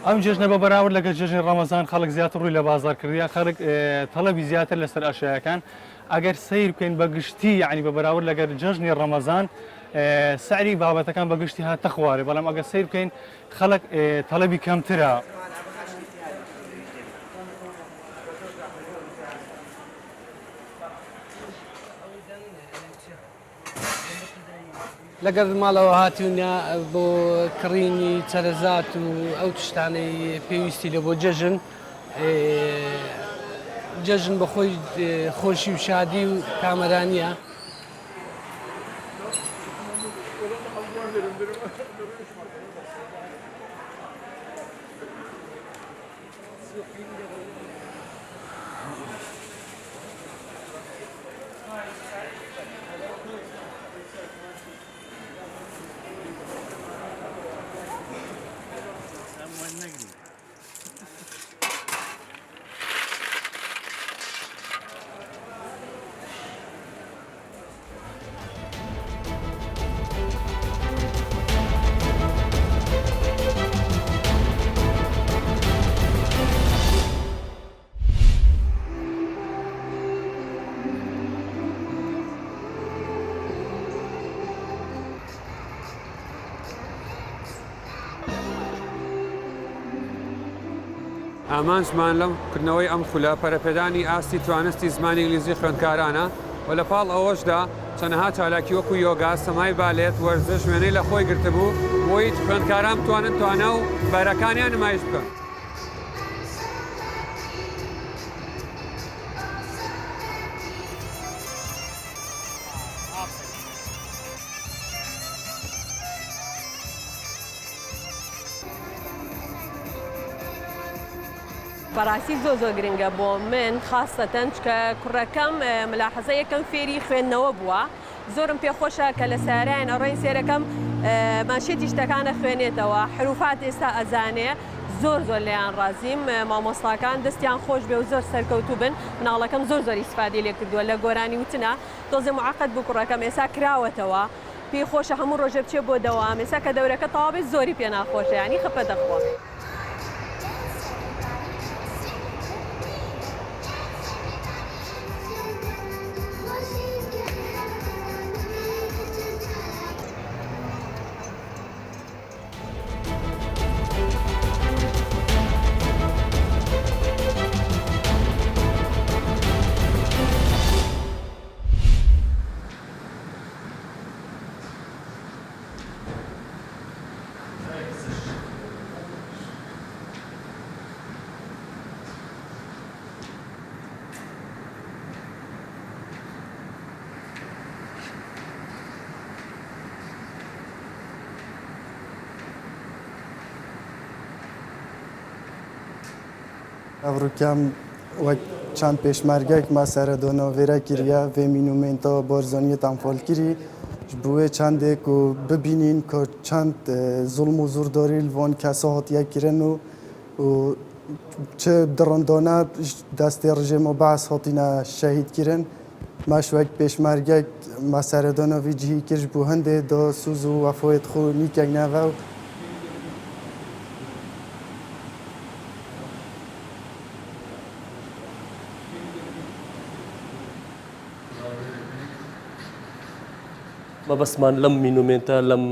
ئەم جژنە بە بەراورد لەگە جژنی ڕەمەزان خەڵک زیاتر ڕووی لە بازار کردیا خەڵک تەڵەبی زیاتر لەسەر ئەشیاکان ئەگەر سیر بکەین بە گشتی یعنی بە بەراورد لەگەر جژنی ڕەمەزان سعری بابەتەکان بە گشتی هاتە خوارێ بەڵام ئەگەر سیر بکەین خەڵک تەڵەبی کەمترە. لەگەر ماڵەوە هاتیونە بۆ کڕینی چەرەزات و ئەو تشتانەی پێویستی لە بۆ جەژن جەژن بە خۆی خۆشی و شادی و کامەرانیە. ئامانجمان لەم کردنەوەی ئەم خولە پەرەپێدانی ئاستی توانستی زمانی ئینگلیزی خوێندکارانە و لە پاڵ ئەوەشدا چەندەها چالاکی وەکو یۆگا سەمای بالێت وەرزش وێنەی لە خۆی گرتبوو بۆی خوێندکاران بتوانن توانە و بەرەکانیان نمایش بکەن. بەڕاستی زۆر گرنگە بۆ من خاستەتەن کە کوڕەکەم ملاحەزە یەکەم فێری خوێندنەوە بووە زۆرم پێخۆشە کە لە سارایان ئەڕۆین سێرەکەم ماشێتی شتەکانە خوێنێتەوە حروفات ئێستا ئەزانێ زۆر لێیان ڕازیم مامۆستاکان دەستیان خۆش بێ و زۆر سەرکەوتوو بن مناڵەکەم زۆر ئیسفادی لێ کردووە لە گۆرانی وتنە تۆزێ معقد بوو کوڕەکەم ئێستا کراوەتەوە پێی خۆشە هەموو ڕۆژە بچێ بۆ دەوام ئێستا کە دەورەکە تەواوی زۆری پێ ناخۆشە ینی خەپە دەخۆ. ئەڤروکەم وەک چەند پێشمەرگەک مەسەرەدۆنەوە vêra kiriye vê mînûmenta barzaniyê fêlkirî ji bo wê çandێک û bibînîn ku çend zulm û zûrdarî li van kesa hatiye kirin û çi dirindane destê rejêma Beas hatîne şehîd kirin me ji wek pêşmergek meseredona vî cihî kir ji bo hindê da sûz û wefoyê xwe nîkek neve مەبەستمان لەم مینومنتە لەم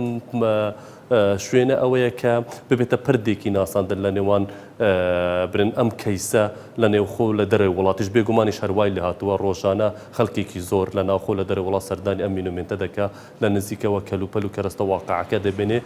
شوێنە ئەوەیە کە ببێتە پردێکی ناساندن لە نێوان برن ئەم کەیسە لە نێوخۆ لە دەرەوەی وڵاتیش بێگومانیش هەروای لە هاتووە ڕۆژانە خەڵکێکی زۆر لە ناوخۆ لە دەرەوە وڵات سەردانی ئەم مینومنتە دەکا لە نزیکەوە کەلوپەل و کەرەستە واقعەکە دەبێنێ.